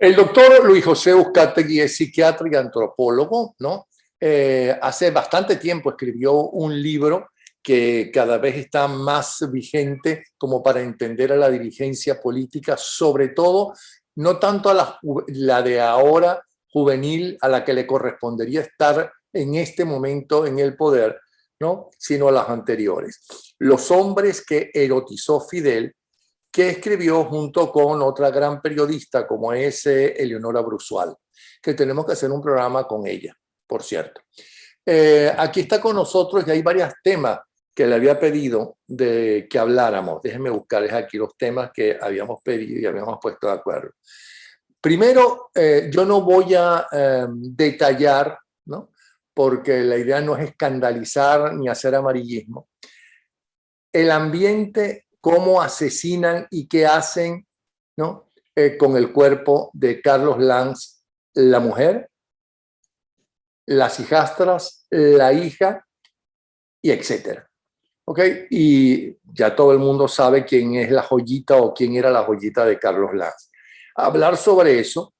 El doctor Luis José Uzcategui es psiquiatra y antropólogo, ¿no? Hace bastante tiempo escribió un libro que cada vez está más vigente como para entender a la dirigencia política, sobre todo, no tanto a la de ahora juvenil, a la que le correspondería estar en este momento en el poder, ¿no? Sino a las anteriores. Los hombres que erotizó Fidel, que escribió junto con otra gran periodista como es Eleonora Brusual, que tenemos que hacer un programa con ella, por cierto. Aquí está con nosotros y hay varios temas que le había pedido de que habláramos. Déjenme buscarles aquí los temas que habíamos pedido y habíamos puesto de acuerdo. Primero, yo no voy a detallar, ¿no? Porque la idea no es escandalizar ni hacer amarillismo. El ambiente, cómo asesinan y qué hacen, ¿no? Con el cuerpo de Carlos Lanz, la mujer, las hijastras, la hija, y etcétera. ¿Ok? Y ya todo el mundo sabe quién es la joyita o quién era la joyita de Carlos Lanz. Hablar sobre eso,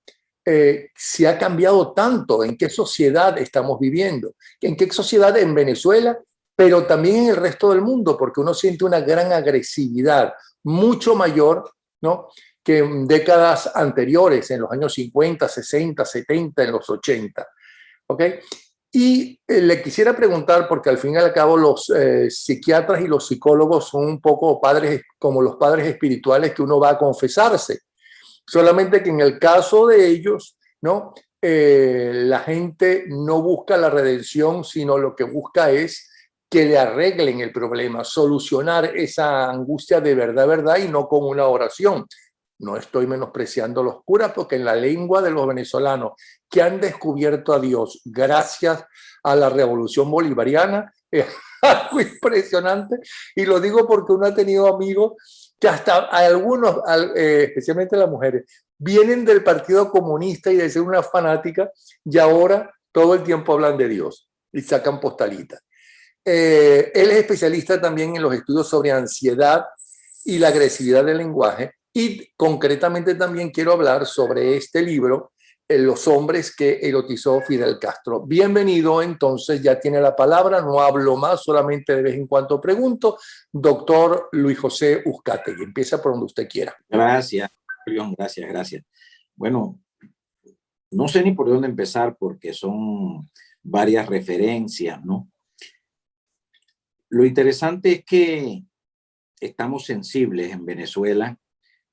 si ha cambiado tanto, en qué sociedad estamos viviendo, en qué sociedad en Venezuela, pero también en el resto del mundo, porque uno siente una gran agresividad, mucho mayor, ¿no? Que en décadas anteriores, en los años 50, 60, 70, en los 80. ¿Ok? Y le quisiera preguntar, porque al fin y al cabo los psiquiatras y los psicólogos son un poco padres, como los padres espirituales que uno va a confesarse. Solamente que en el caso de ellos, ¿no? La gente no busca la redención, sino lo que busca es que le arreglen el problema, solucionar esa angustia de verdad, verdad, y no con una oración. No estoy menospreciando los curas, porque en la lengua de los venezolanos que han descubierto a Dios gracias a la revolución bolivariana es algo impresionante, y lo digo porque uno ha tenido amigos que hasta algunos, especialmente las mujeres, vienen del Partido Comunista y de ser una fanática, y ahora todo el tiempo hablan de Dios y sacan postalitas. Él es especialista también en los estudios sobre ansiedad y la agresividad del lenguaje, y concretamente también quiero hablar sobre este libro, Los hombres que erotizó Fidel Castro. Bienvenido, entonces ya tiene la palabra, no hablo más, solamente de vez en cuando pregunto. Doctor Luis José Uzcategui, empieza por donde usted quiera. Gracias, León, gracias. Bueno, no sé ni por dónde empezar porque son varias referencias, ¿no? Lo interesante es que estamos sensibles en Venezuela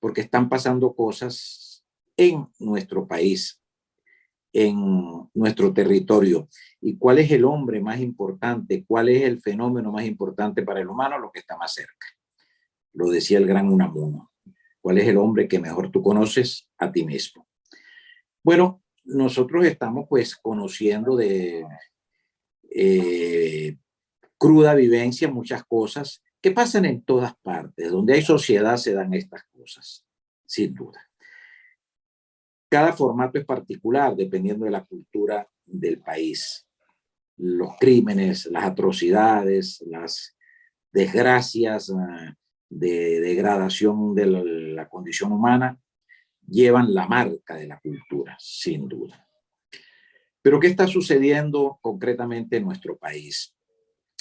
porque están pasando cosas en nuestro país, en nuestro territorio. ¿Y cuál es el hombre más importante? ¿Cuál es el fenómeno más importante para el humano? Lo que está más cerca. Lo decía el gran Unamuno. ¿Cuál es el hombre que mejor tú conoces? A ti mismo. Bueno, nosotros estamos pues conociendo de cruda vivencia muchas cosas que pasan en todas partes. Donde hay sociedad se dan estas cosas, sin duda. Cada formato es particular dependiendo de la cultura del país. Los crímenes, las atrocidades, las desgracias de degradación de la condición humana llevan la marca de la cultura, sin duda. Pero ¿qué está sucediendo concretamente en nuestro país?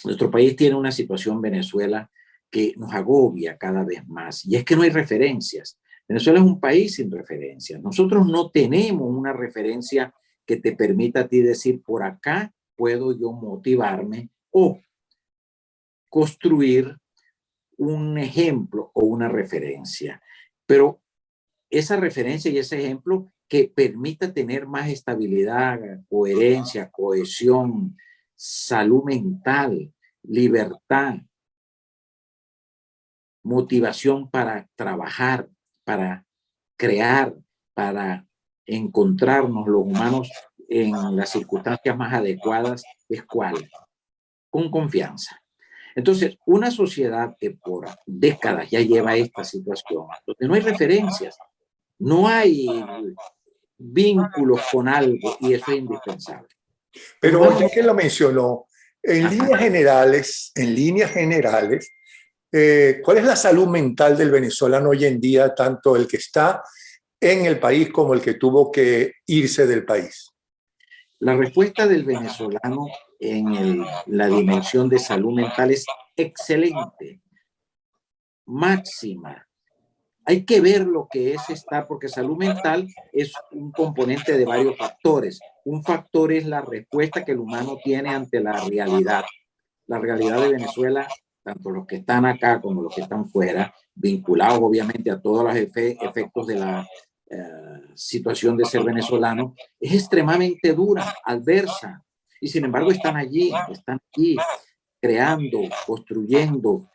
Nuestro país tiene una situación, Venezuela, que nos agobia cada vez más, y es que no hay referencias. Venezuela es un país sin referencias. Nosotros no tenemos una referencia que te permita a ti decir, por acá puedo yo motivarme o construir un ejemplo o una referencia. Pero esa referencia y ese ejemplo que permita tener más estabilidad, coherencia, cohesión, salud mental, libertad, motivación para trabajar, para crear, para encontrarnos los humanos en las circunstancias más adecuadas, es cuál, con confianza. Entonces, una sociedad que por décadas ya lleva esta situación, donde no hay referencias, no hay vínculos con algo, y eso es indispensable. Pero ya que lo mencionó, en líneas generales, ¿cuál es la salud mental del venezolano hoy en día, tanto el que está en el país como el que tuvo que irse del país? La respuesta del venezolano la dimensión de salud mental es excelente, máxima. Hay que ver lo que es estar, porque salud mental es un componente de varios factores. Un factor es la respuesta que el humano tiene ante la realidad. La realidad de Venezuela, tanto los que están acá como los que están fuera, vinculados obviamente a todos los efectos de la situación de ser venezolano, es extremadamente dura, adversa. Y sin embargo están allí creando, construyendo.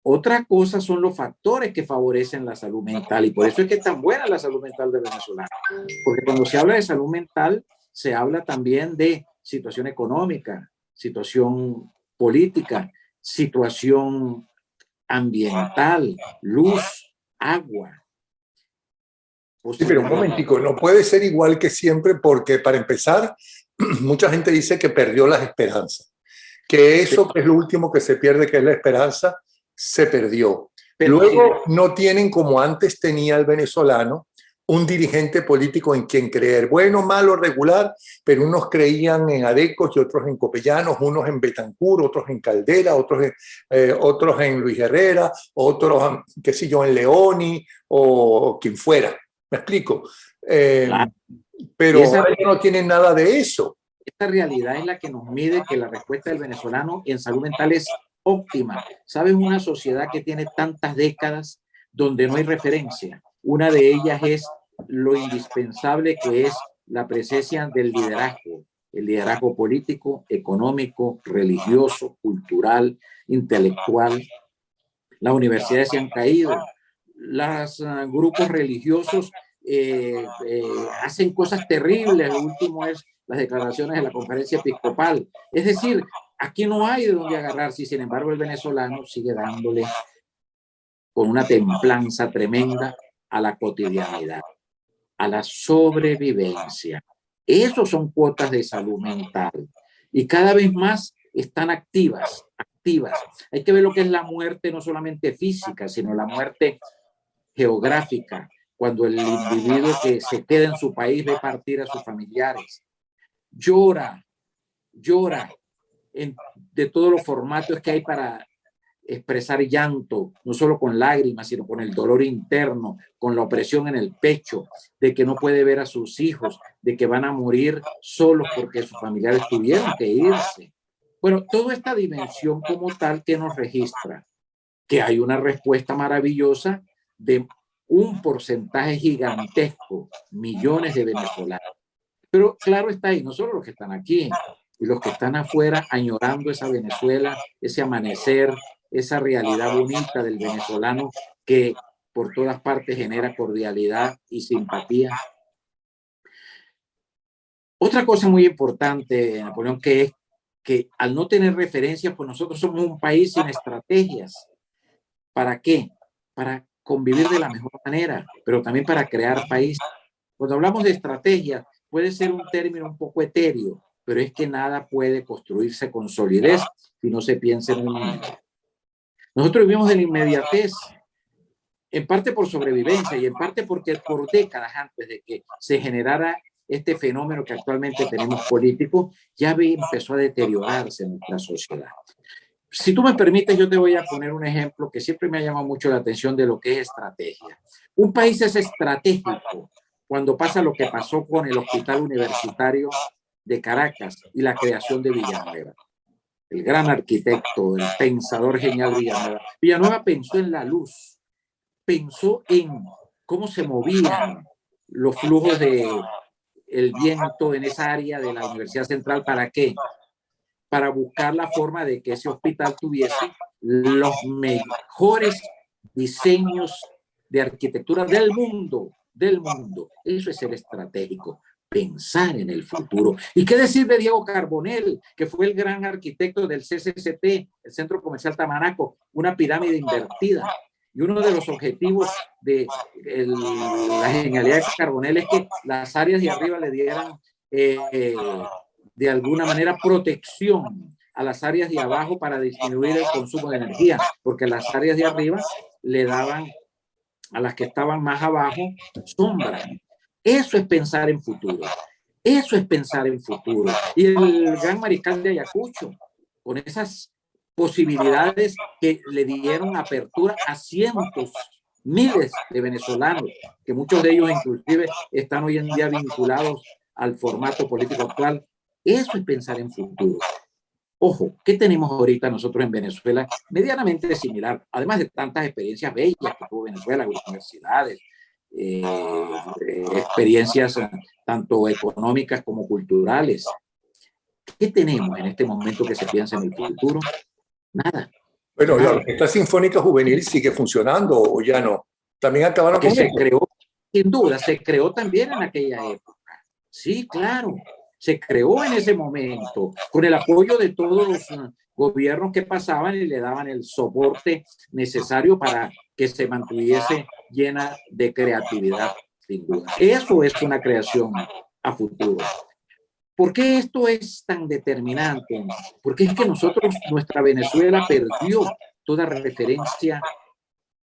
Otra cosa son los factores que favorecen la salud mental, y por eso es que es tan buena la salud mental de venezolano. Porque cuando se habla de salud mental, se habla también de situación económica, situación política, situación ambiental, luz, agua. Sí, pero un momentico, no puede ser igual que siempre porque, para empezar, mucha gente dice que perdió las esperanzas, que eso que es lo último que se pierde, que es la esperanza, se perdió. Pero Luego no tienen, como antes tenía el venezolano, un dirigente político en quien creer, bueno, malo, regular, pero unos creían en Adecos y otros en Copellanos, unos en Betancur, otros en Caldera, otros en Luis Herrera, otros, qué sé yo, en Leoni o quien fuera. ¿Me explico? claro, Pero ahora no tienen nada de eso. esta realidad es la que nos mide que la respuesta del venezolano en salud mental es óptima. ¿Sabes? Una sociedad que tiene tantas décadas donde no hay referencia. Una de ellas es lo indispensable que es la presencia del liderazgo, el liderazgo político, económico, religioso, cultural, intelectual. Las universidades se han caído, los grupos religiosos hacen cosas terribles. Lo último es las declaraciones de la conferencia episcopal. Es decir, aquí no hay de dónde agarrarse, y sin embargo el venezolano sigue dándole con una templanza tremenda a la cotidianidad, a la sobrevivencia. Esos son cuotas de salud mental y cada vez más están activas. Hay que ver lo que es la muerte, no solamente física, sino la muerte geográfica, cuando el individuo que se queda en su país ve partir a sus familiares. Llora de todos los formatos que hay para expresar llanto, no solo con lágrimas, sino con el dolor interno, con la opresión en el pecho, de que no puede ver a sus hijos, de que van a morir solos porque sus familiares tuvieron que irse. Bueno, toda esta dimensión como tal que nos registra, que hay una respuesta maravillosa de un porcentaje gigantesco, millones de venezolanos. Pero claro está ahí, no solo los que están aquí, y los que están afuera añorando esa Venezuela, ese amanecer, esa realidad bonita del venezolano que por todas partes genera cordialidad y simpatía. Otra cosa muy importante, Napoleón, que es que al no tener referencias, pues nosotros somos un país sin estrategias. ¿Para qué? Para convivir de la mejor manera, pero también para crear país. Cuando hablamos de estrategia, puede ser un término un poco etéreo, pero es que nada puede construirse con solidez si no se piensa en el mundo. Nosotros vivimos de la inmediatez, en parte por sobrevivencia y en parte porque por décadas antes de que se generara este fenómeno que actualmente tenemos político, ya empezó a deteriorarse en nuestra sociedad. Si tú me permites, yo te voy a poner un ejemplo que siempre me ha llamado mucho la atención de lo que es estrategia. Un país es estratégico cuando pasa lo que pasó con el Hospital Universitario de Caracas y la creación de Villanueva. El gran arquitecto, el pensador genial Villanueva. Villanueva pensó en la luz, pensó en cómo se movían los flujos del viento en esa área de la Universidad Central. ¿Para qué? Para buscar la forma de que ese hospital tuviese los mejores diseños de arquitectura del mundo. Eso es ser estratégico, pensar en el futuro. ¿Y qué decir de Diego Carbonell, que fue el gran arquitecto del CCCT, el Centro Comercial Tamanaco, una pirámide invertida? Y uno de los objetivos de la genialidad de Carbonell es que las áreas de arriba le dieran de alguna manera protección a las áreas de abajo para disminuir el consumo de energía, porque las áreas de arriba le daban a las que estaban más abajo sombra. Eso es pensar en futuro. Eso es pensar en futuro. Y el gran mariscal de Ayacucho, con esas posibilidades que le dieron apertura a cientos, miles de venezolanos, que muchos de ellos inclusive están hoy en día vinculados al formato político actual. Eso es pensar en futuro. Ojo, ¿qué tenemos ahorita nosotros en Venezuela? Medianamente similar, además de tantas experiencias bellas que tuvo Venezuela, universidades, experiencias tanto económicas como culturales. ¿Qué tenemos en este momento que se piensa en el futuro? Nada. Bueno, la Nada. Orquesta Sinfónica Juvenil sigue funcionando o ya no. También acabaron Que con se eso. creó, sin duda, se creó también en aquella época. Sí, claro, se creó en ese momento con el apoyo de todos los gobiernos que pasaban y le daban el soporte necesario para que se mantuviese llena de creatividad, sin duda. Eso es una creación a futuro. ¿Por qué esto es tan determinante? Porque es que nosotros, nuestra Venezuela perdió toda referencia,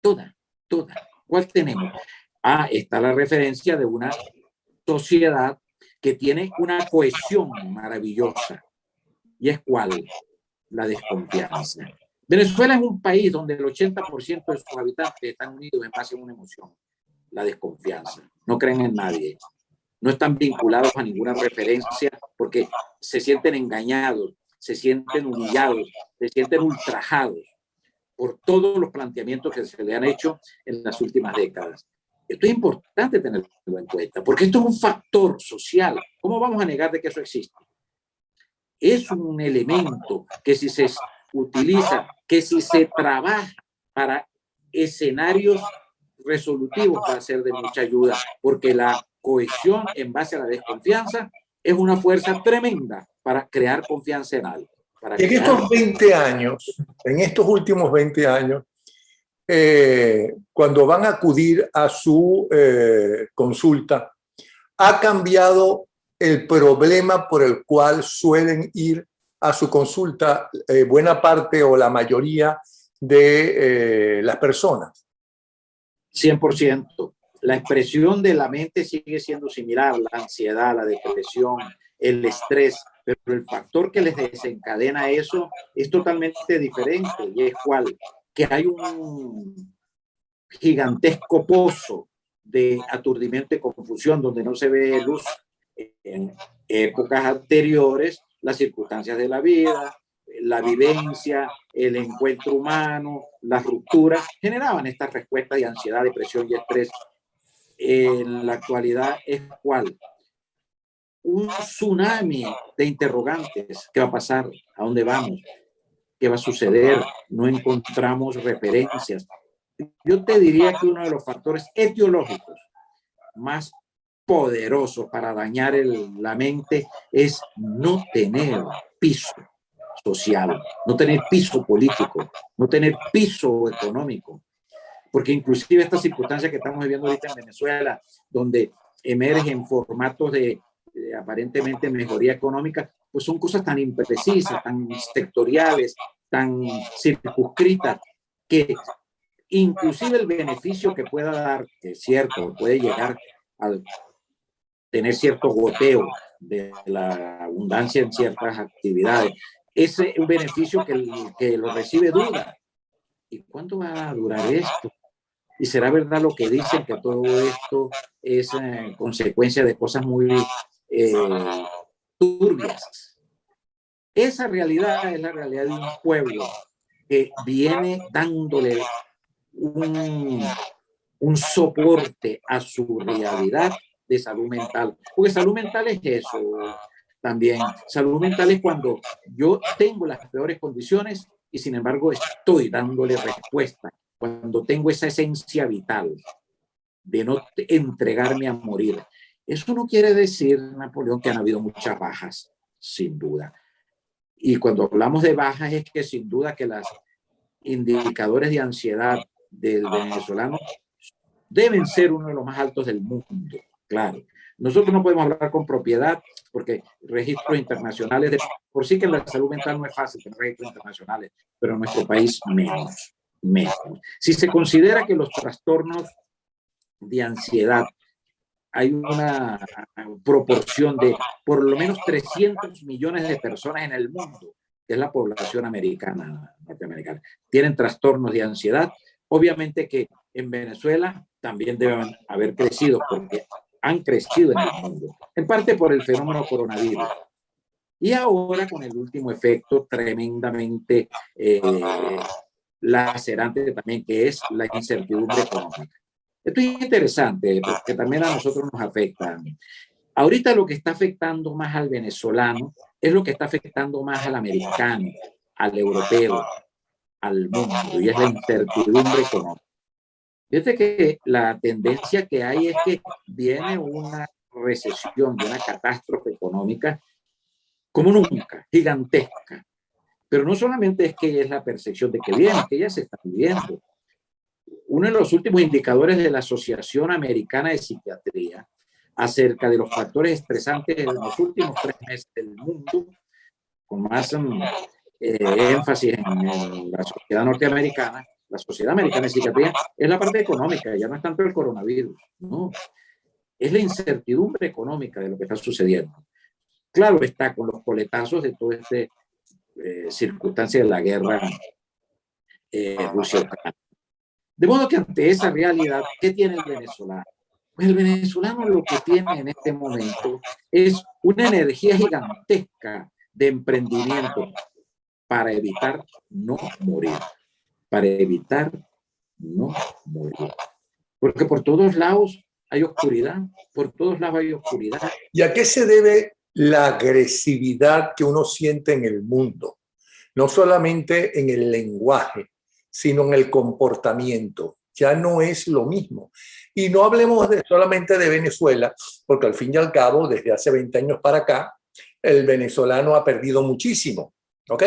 toda. ¿Cuál tenemos? Está la referencia de una sociedad que tiene una cohesión maravillosa. ¿Y es cuál? La desconfianza. Venezuela es un país donde el 80% de sus habitantes están unidos en base a una emoción, la desconfianza. No creen en nadie. No están vinculados a ninguna referencia porque se sienten engañados, se sienten humillados, se sienten ultrajados por todos los planteamientos que se le han hecho en las últimas décadas. Esto es importante tenerlo en cuenta, porque esto es un factor social. ¿Cómo vamos a negar de que eso existe? Es un elemento que si se utiliza, que si se trabaja para escenarios resolutivos va a ser de mucha ayuda, porque la cohesión en base a la desconfianza es una fuerza tremenda para crear confianza en algo. En estos 20 años, en estos últimos 20 años, cuando van a acudir a su consulta, ¿ha cambiado el problema por el cual suelen ir a su consulta buena parte o la mayoría de las personas? 100%. La expresión de la mente sigue siendo similar, la ansiedad, la depresión, el estrés, pero el factor que les desencadena eso es totalmente diferente, y es cuál, que hay un gigantesco pozo de aturdimiento y confusión donde no se ve luz. En épocas anteriores, las circunstancias de la vida, la vivencia, el encuentro humano, las rupturas, generaban estas respuestas de ansiedad, depresión y estrés. En la actualidad es cuál, un tsunami de interrogantes. ¿Qué va a pasar? ¿A dónde vamos? ¿Qué va a suceder? No encontramos referencias. Yo te diría que uno de los factores etiológicos más poderosos para dañar la mente es no tener piso social, no tener piso político, no tener piso económico. Porque inclusive esta circunstancia que estamos viviendo ahorita en Venezuela, donde emergen formatos de aparentemente mejoría económica, pues son cosas tan imprecisas, tan sectoriales, tan circunscritas, que inclusive el beneficio que pueda dar, que es cierto, puede llegar al tener cierto goteo de la abundancia en ciertas actividades, es un beneficio que lo recibe duda. ¿Y cuánto va a durar esto? ¿Y será verdad lo que dicen, que todo esto es consecuencia de cosas muy turbias? Esa realidad es la realidad de un pueblo que viene dándole un soporte a su realidad de salud mental. Porque salud mental es eso también. Salud mental es cuando yo tengo las peores condiciones y sin embargo estoy dándole respuesta. Cuando tengo esa esencia vital de no entregarme a morir. Eso no quiere decir, Napoleón, que han habido muchas bajas, sin duda. Y cuando hablamos de bajas es que sin duda que los indicadores de ansiedad del venezolano deben ser uno de los más altos del mundo, claro. Nosotros no podemos hablar con propiedad porque registros internacionales, por sí que la salud mental no es fácil tener registros internacionales, pero en nuestro país menos. Si se considera que los trastornos de ansiedad. Hay una proporción de por lo menos 300 millones de personas en el mundo, que es la población americana, norteamericana, tienen trastornos de ansiedad. Obviamente que en Venezuela también deben haber crecido, porque han crecido en el mundo, en parte por el fenómeno coronavirus. Y ahora con el último efecto tremendamente lacerante también, que es la incertidumbre económica. Esto es interesante porque también a nosotros nos afecta. Ahorita lo que está afectando más al venezolano es lo que está afectando más al americano, al europeo, al mundo, y es la incertidumbre económica. Fíjate que la tendencia que hay es que viene una recesión y una catástrofe económica como nunca, gigantesca. Pero no solamente es que es la percepción de que viene, que ya se está viviendo. Uno de los últimos indicadores de la Asociación Americana de Psiquiatría acerca de los factores estresantes en los últimos 3 meses del mundo, con más énfasis en la sociedad norteamericana, la Sociedad Americana de Psiquiatría, es la parte económica, ya no es tanto el coronavirus, no, es la incertidumbre económica de lo que está sucediendo. Claro está, con los coletazos de toda esta circunstancia de la guerra Rusia-Ucrania. De modo que ante esa realidad, ¿qué tiene el venezolano? Pues el venezolano lo que tiene en este momento es una energía gigantesca de emprendimiento para evitar no morir, para evitar no morir. Porque por todos lados hay oscuridad, por todos lados hay oscuridad. ¿Y a qué se debe la agresividad que uno siente en el mundo? No solamente en el lenguaje, sino en el comportamiento. Ya no es lo mismo. Y no hablemos solamente de Venezuela, porque al fin y al cabo, desde hace 20 años para acá, el venezolano ha perdido muchísimo, ¿ok?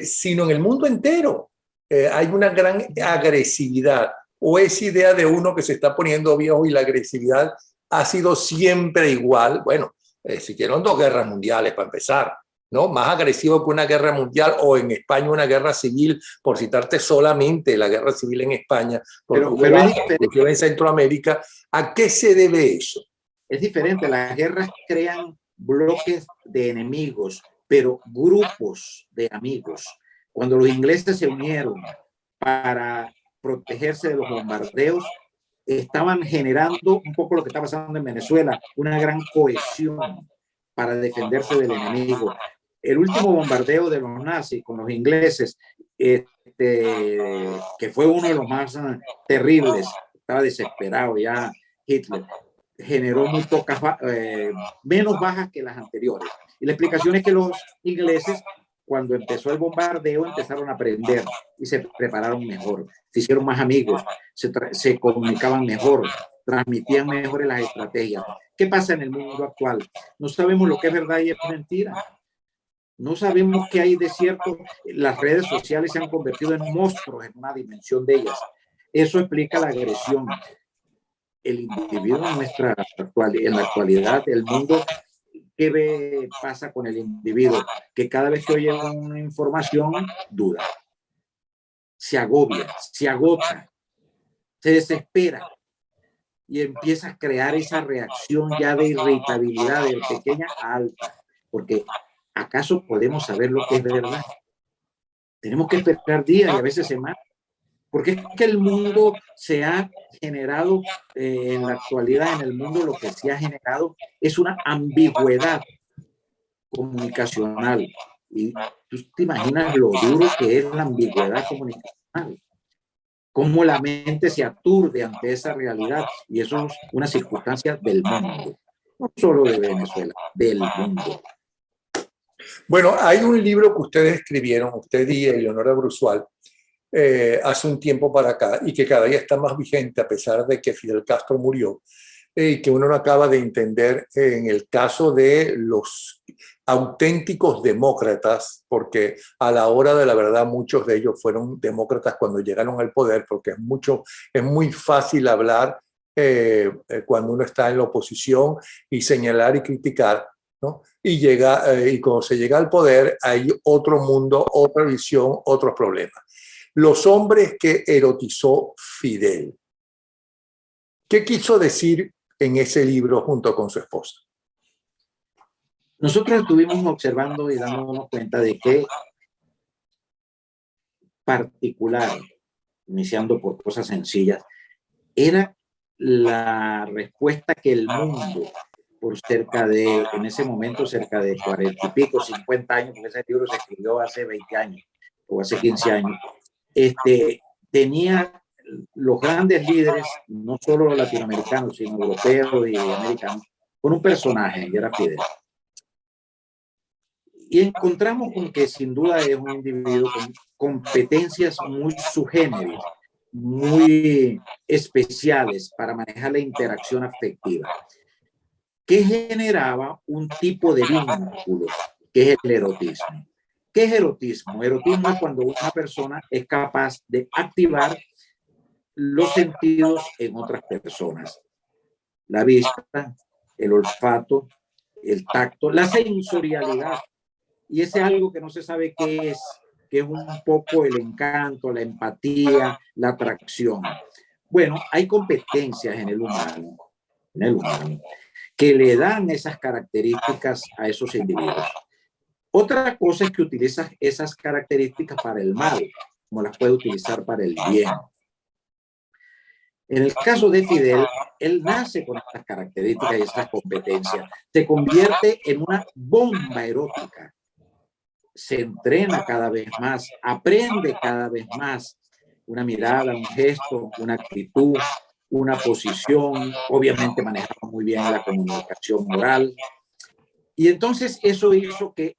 Sino en el mundo entero. Hay una gran agresividad, o esa idea de uno que se está poniendo viejo y la agresividad ha sido siempre igual. Bueno, existieron 2 guerras mundiales para empezar, ¿no? Más agresivo que una guerra mundial, o en España una guerra civil, por citarte solamente la guerra civil en España, pero es diferente. En Centroamérica. ¿A qué se debe eso? Es diferente, las guerras crean bloques de enemigos, pero grupos de amigos. Cuando los ingleses se unieron para protegerse de los bombardeos, estaban generando un poco lo que está pasando en Venezuela, una gran cohesión para defenderse del enemigo. El último bombardeo de los nazis con los ingleses, que fue uno de los más terribles, estaba desesperado ya Hitler, generó muy pocas, menos bajas que las anteriores. Y la explicación es que los ingleses, cuando empezó el bombardeo, empezaron a aprender y se prepararon mejor, se hicieron más amigos, se comunicaban mejor, transmitían mejor las estrategias. ¿Qué pasa en el mundo actual? No sabemos lo que es verdad y es mentira. No sabemos qué hay de cierto. Las redes sociales se han convertido en monstruos en una dimensión de ellas. Eso explica la agresión. El individuo en la actualidad, el mundo, ¿qué pasa con el individuo? Que cada vez que oye una información, duda, se agobia, se agota, se desespera y empieza a crear esa reacción ya de irritabilidad, de pequeña a alta. Porque ¿acaso podemos saber lo que es verdad? Tenemos que esperar días y a veces semanas. Porque es que el mundo se ha generado, en la actualidad, en el mundo lo que se ha generado es una ambigüedad comunicacional. Y tú te imaginas lo duro que es la ambigüedad comunicacional. Cómo la mente se aturde ante esa realidad. Y eso es una circunstancia del mundo. No solo de Venezuela, del mundo. Bueno, hay un libro que ustedes escribieron, usted y Eleonora Brusual, hace un tiempo para acá, y que cada día está más vigente a pesar de que Fidel Castro murió, y que uno no acaba de entender en el caso de los auténticos demócratas, porque a la hora de la verdad muchos de ellos fueron demócratas cuando llegaron al poder, porque es muy fácil hablar cuando uno está en la oposición y señalar y criticar, ¿no? Y cuando se llega al poder hay otro mundo, otra visión, otros problemas. Los hombres que erotizó Fidel, ¿Qué quiso decir en ese libro junto con su esposa? Nosotros estuvimos observando y dándonos cuenta de que particular, iniciando por cosas sencillas, era la respuesta que el mundo, por cerca de, en ese momento, cerca de 40 y pico, 50 años, porque ese libro se escribió hace 20 años o hace 15 años, tenía los grandes líderes, no solo latinoamericanos, sino europeos y americanos, con un personaje, que era Fidel. Y encontramos con que sin duda es un individuo con competencias muy subgéneres, muy especiales para manejar la interacción afectiva, que generaba un tipo de vínculo, que es el erotismo. ¿Qué es erotismo? Erotismo es cuando una persona es capaz de activar los sentidos en otras personas. La vista, el olfato, el tacto, la sensorialidad. Y ese es algo que no se sabe qué es, que es un poco el encanto, la empatía, la atracción. Bueno, hay competencias en el humano, que le dan esas características a esos individuos. Otra cosa es que utiliza esas características para el mal, como las puede utilizar para el bien. En el caso de Fidel, él nace con estas características y estas competencias. Se convierte en una bomba erótica. Se entrena cada vez más, aprende cada vez más. Una mirada, un gesto, una actitud, una posición. Obviamente manejaba muy bien la comunicación oral. Y entonces eso hizo que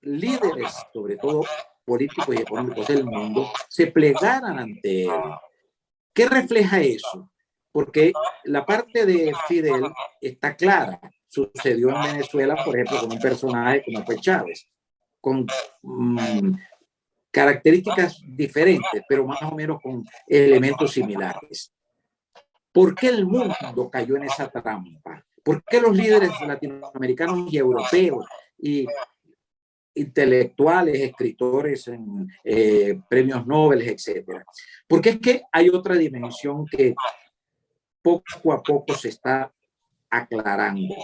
líderes, sobre todo políticos y económicos del mundo, se plegaran ante él. ¿Qué refleja eso? Porque la parte de Fidel está clara. Sucedió en Venezuela, por ejemplo, con un personaje como fue Chávez, con características diferentes, pero más o menos con elementos similares. ¿Por qué el mundo cayó en esa trampa? ¿Por qué los líderes latinoamericanos y europeos y intelectuales, escritores, premios Nobel, etcétera? Porque es que hay otra dimensión que poco a poco se está aclarando.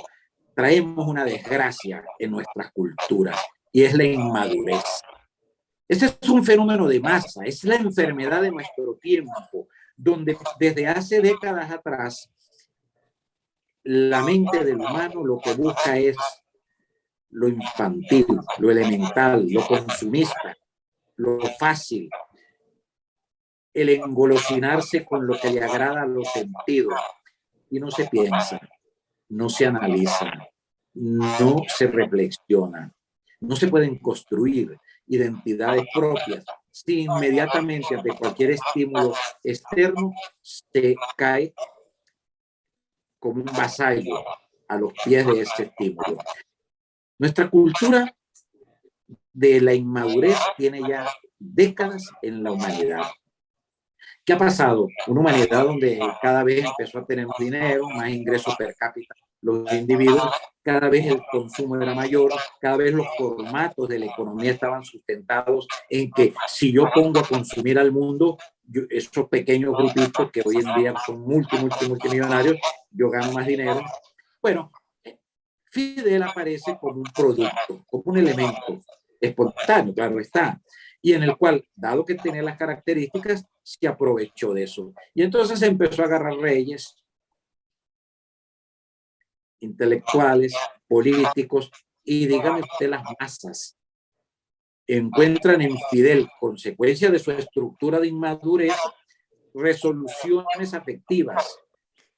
Traemos una desgracia en nuestras culturas y es la inmadurez. Este es un fenómeno de masa, es la enfermedad de nuestro tiempo, donde desde hace décadas atrás la mente del humano lo que busca es lo infantil, lo elemental, lo consumista, lo fácil, el engolosinarse con lo que le agrada a los sentidos. Y no se piensa, no se analiza, no se reflexiona, no se pueden construir identidades propias si inmediatamente ante cualquier estímulo externo se cae como un vasallo a los pies de ese estímulo. Nuestra cultura de la inmadurez tiene ya décadas en la humanidad. ¿Qué ha pasado? Una humanidad donde cada vez empezó a tener más dinero, más ingresos per cápita los individuos, cada vez el consumo era mayor, cada vez los formatos de la economía estaban sustentados en que si yo pongo a consumir al mundo, esos pequeños grupitos que hoy en día son multimillonarios, yo gano más dinero. Bueno, Fidel aparece como un producto, como un elemento espontáneo, claro está, y en el cual, dado que tenía las características, se aprovechó de eso. Y entonces empezó a agarrar reyes, intelectuales, políticos, y dígame usted, las masas encuentran en Fidel, consecuencia de su estructura de inmadurez, resoluciones afectivas.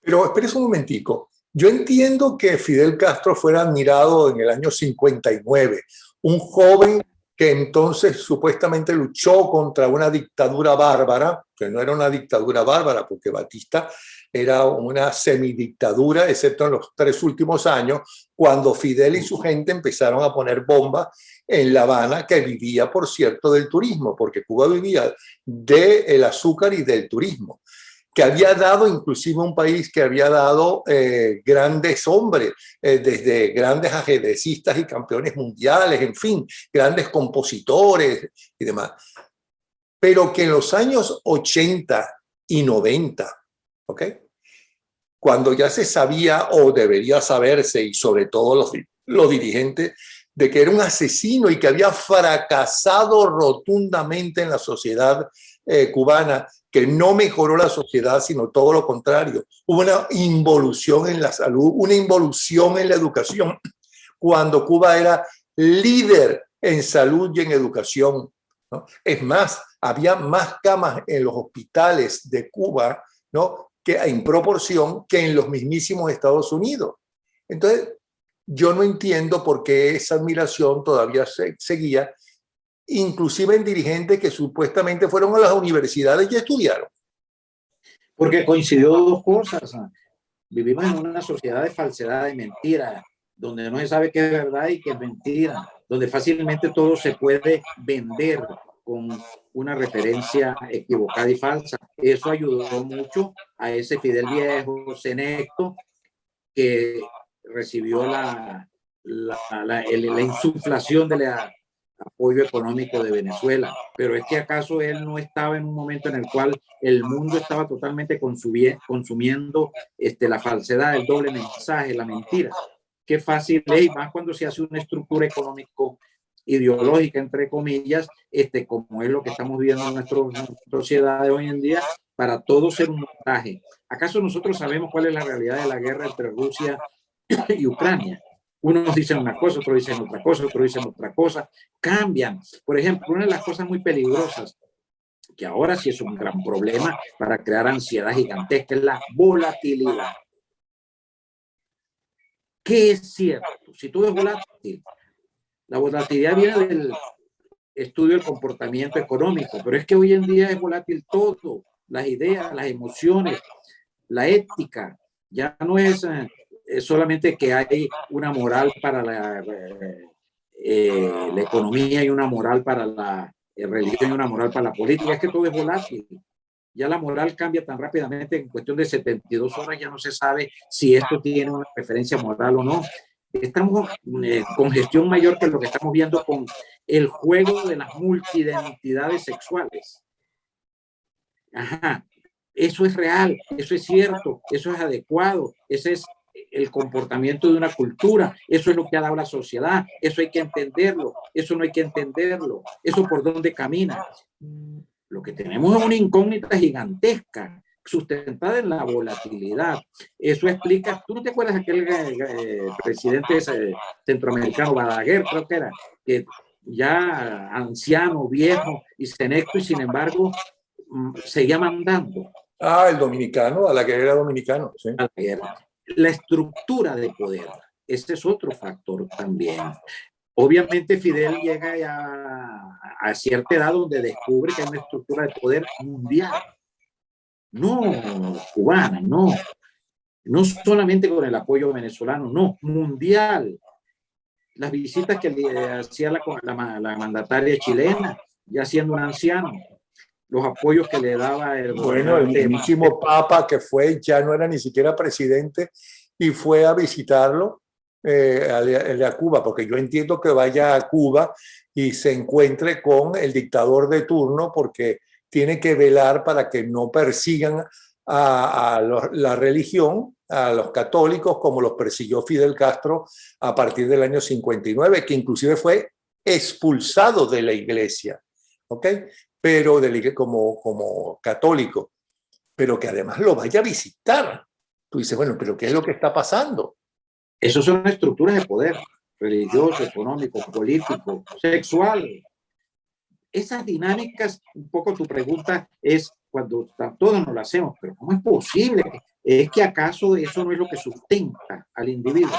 Pero espérese un momentico. Yo entiendo que Fidel Castro fuera admirado en el año 59, un joven que entonces supuestamente luchó contra una dictadura bárbara, que no era una dictadura bárbara, porque Batista era una semidictadura, excepto en los 3 últimos años, cuando Fidel y su gente empezaron a poner bombas en La Habana, que vivía, por cierto, del turismo, porque Cuba vivía del azúcar y del turismo, que había dado inclusive un país que había dado grandes hombres, desde grandes ajedrecistas y campeones mundiales, en fin, grandes compositores y demás. Pero que en los años 80 y 90, ¿ok?, cuando ya se sabía o debería saberse, y sobre todo los dirigentes, de que era un asesino y que había fracasado rotundamente en la sociedad cubana, que no mejoró la sociedad, sino todo lo contrario. Hubo una involución en la salud, una involución en la educación, cuando Cuba era líder en salud y en educación, ¿no? Es más, había más camas en los hospitales de Cuba, ¿no?, que en proporción que en los mismísimos Estados Unidos. Entonces, yo no entiendo por qué esa admiración todavía seguía, inclusive en dirigentes que supuestamente fueron a las universidades y estudiaron. Porque coincidió dos cosas. Vivimos en una sociedad de falsedad y mentira, donde no se sabe qué es verdad y qué es mentira, donde fácilmente todo se puede vender con una referencia equivocada y falsa. Eso ayudó mucho a ese Fidel viejo, senecto, que recibió la insuflación del apoyo económico de Venezuela. Pero es que acaso él no estaba en un momento en el cual el mundo estaba totalmente consumiendo la falsedad, el doble mensaje, la mentira. Qué fácil es, más cuando se hace una estructura económico ideológica, entre comillas, como es lo que estamos viendo en nuestra sociedad de hoy en día, para todo ser un montaje. ¿Acaso nosotros sabemos cuál es la realidad de la guerra entre Rusia y Ucrania? Unos dicen una cosa, otros dicen otra cosa, otros dicen otra cosa, cambian. Por ejemplo, una de las cosas muy peligrosas, que ahora sí es un gran problema para crear ansiedad gigantesca, es la volatilidad. ¿Qué es cierto? Si todo es volátil, la volatilidad viene del estudio del comportamiento económico, pero es que hoy en día es volátil todo, las ideas, las emociones, la ética, ya no es solamente que hay una moral para la economía y una moral para la religión y una moral para la política, es que todo es volátil. Ya la moral cambia tan rápidamente, en cuestión de 72 horas ya no se sabe si esto tiene una referencia moral o no. Estamos con gestión mayor que lo que estamos viendo con el juego de las multiidentidades sexuales. Ajá, eso es real, eso es cierto, eso es adecuado, ese es el comportamiento de una cultura, eso es lo que ha dado la sociedad, eso hay que entenderlo, eso no hay que entenderlo, eso por dónde camina. Lo que tenemos es una incógnita gigantesca, sustentada en la volatilidad. Eso explica, ¿tú no te acuerdas de aquel presidente centroamericano, Balaguer, creo que era, que ya anciano, viejo y senecto, y sin embargo seguía mandando? Ah, el dominicano, a la que era dominicano. Sí. La estructura de poder, ese es otro factor también. Obviamente Fidel llega a cierta edad donde descubre que hay una estructura de poder mundial, no cubana, no solamente con el apoyo venezolano, no, mundial. Las visitas que le hacía la mandataria chilena, ya siendo un anciano, los apoyos que le daba el mismísimo Papa que fue, ya no era ni siquiera presidente, y fue a visitarlo a Cuba, porque yo entiendo que vaya a Cuba y se encuentre con el dictador de turno, porque tiene que velar para que no persigan la religión, a los católicos, como los persiguió Fidel Castro a partir del año 59, que inclusive fue expulsado de la iglesia, ¿ok? Pero como católico, pero que además lo vaya a visitar. Tú dices, bueno, pero ¿qué es lo que está pasando? Esas son estructuras de poder, religioso, económico, político, sexual. Esas dinámicas, un poco tu pregunta es, cuando todos nos lo hacemos, pero ¿cómo es posible? ¿Es que acaso eso no es lo que sustenta al individuo?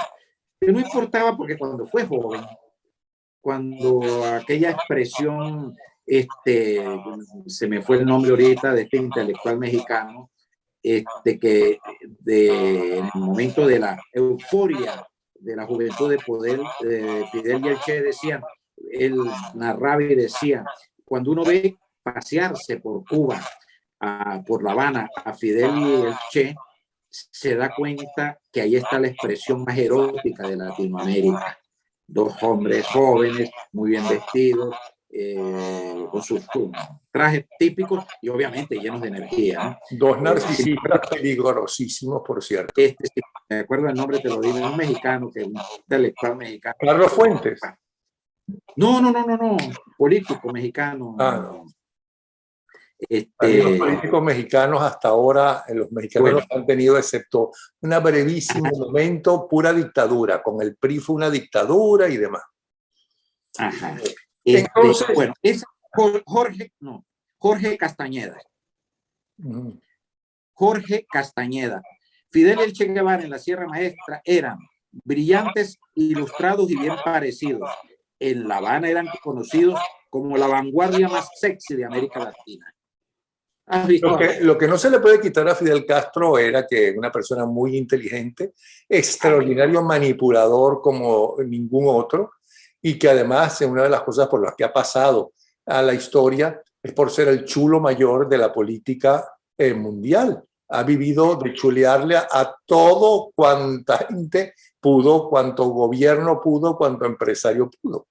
Pero no importaba, porque cuando fue joven, cuando aquella expresión, se me fue el nombre ahorita, de este intelectual mexicano, que en el momento de la euforia de la juventud de poder, Fidel y el Che decían, él narraba y decía, cuando uno ve pasearse por Cuba, por La Habana, a Fidel y el Che, se da cuenta que ahí está la expresión más erótica de Latinoamérica. Dos hombres jóvenes, muy bien vestidos, con sus trajes típicos y obviamente llenos de energía, ¿no? Dos narcisistas peligrosísimos, por cierto. Sí, me acuerdo el nombre, te lo digo, un mexicano, un intelectual mexicano. Carlos Fuentes. No, político mexicano. No. Los políticos mexicanos hasta ahora, los mexicanos bueno, han tenido, excepto un brevísimo momento, pura dictadura. Con el PRI fue una dictadura y demás. Ajá. Entonces, bueno, es Jorge Castañeda. Jorge Castañeda. Fidel y el Che Guevara en la Sierra Maestra eran brillantes, ilustrados y bien parecidos. En La Habana eran conocidos como la vanguardia más sexy de América Latina. Lo que no se le puede quitar a Fidel Castro era que una persona muy inteligente, extraordinario manipulador como ningún otro, y que además una de las cosas por las que ha pasado a la historia es por ser el chulo mayor de la política mundial. Ha vivido de chulearle a todo cuanta gente pudo, cuanto gobierno pudo, cuanto empresario pudo.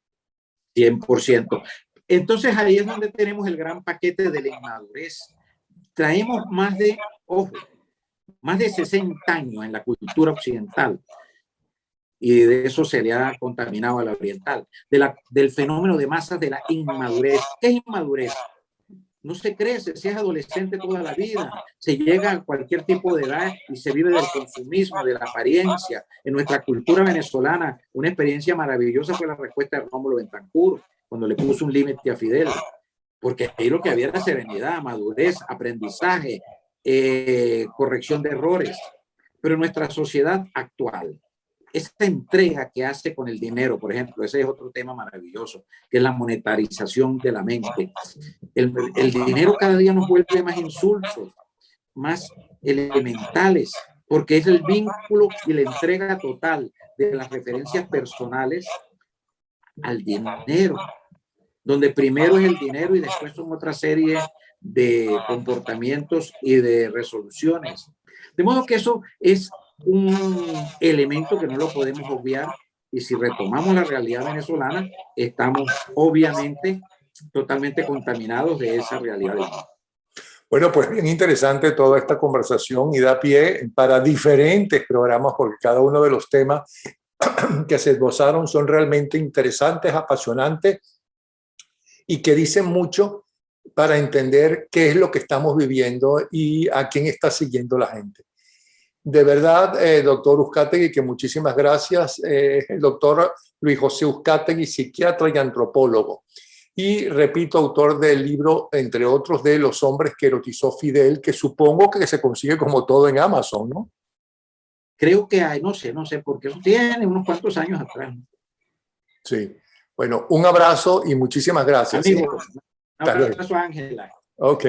100%. Entonces ahí es donde tenemos el gran paquete de la inmadurez. Traemos más de 60 años en la cultura occidental y de eso se le ha contaminado a la oriental, del fenómeno de masas de la inmadurez. ¿Qué es inmadurez? No se crece, se es adolescente toda la vida, se llega a cualquier tipo de edad y se vive del consumismo, de la apariencia. En nuestra cultura venezolana, una experiencia maravillosa fue la respuesta de Rómulo Betancourt, cuando le puso un límite a Fidel, porque ahí lo que había era serenidad, madurez, aprendizaje, corrección de errores. Pero en nuestra sociedad actual, esta entrega que hace con el dinero, por ejemplo, ese es otro tema maravilloso, que es la monetarización de la mente. El dinero cada día nos vuelve más insulsos, más elementales, porque es el vínculo y la entrega total de las referencias personales al dinero, donde primero es el dinero y después son otra serie de comportamientos y de resoluciones. De modo que eso es un elemento que no lo podemos obviar, y si retomamos la realidad venezolana, estamos obviamente totalmente contaminados de esa realidad. Bueno, pues bien interesante toda esta conversación y da pie para diferentes programas, porque cada uno de los temas que se esbozaron son realmente interesantes, apasionantes y que dicen mucho para entender qué es lo que estamos viviendo y a quién está siguiendo la gente. De verdad, doctor Uzcategui, que muchísimas gracias. El doctor Luis José Uzcategui, psiquiatra y antropólogo. Y repito, autor del libro, entre otros, de Los hombres que erotizó Fidel, que supongo que se consigue como todo en Amazon, ¿no? Creo que hay, no sé, porque eso tiene unos cuantos años atrás. Sí. Bueno, un abrazo y muchísimas gracias. Amigos, un abrazo a Ángela. Ok.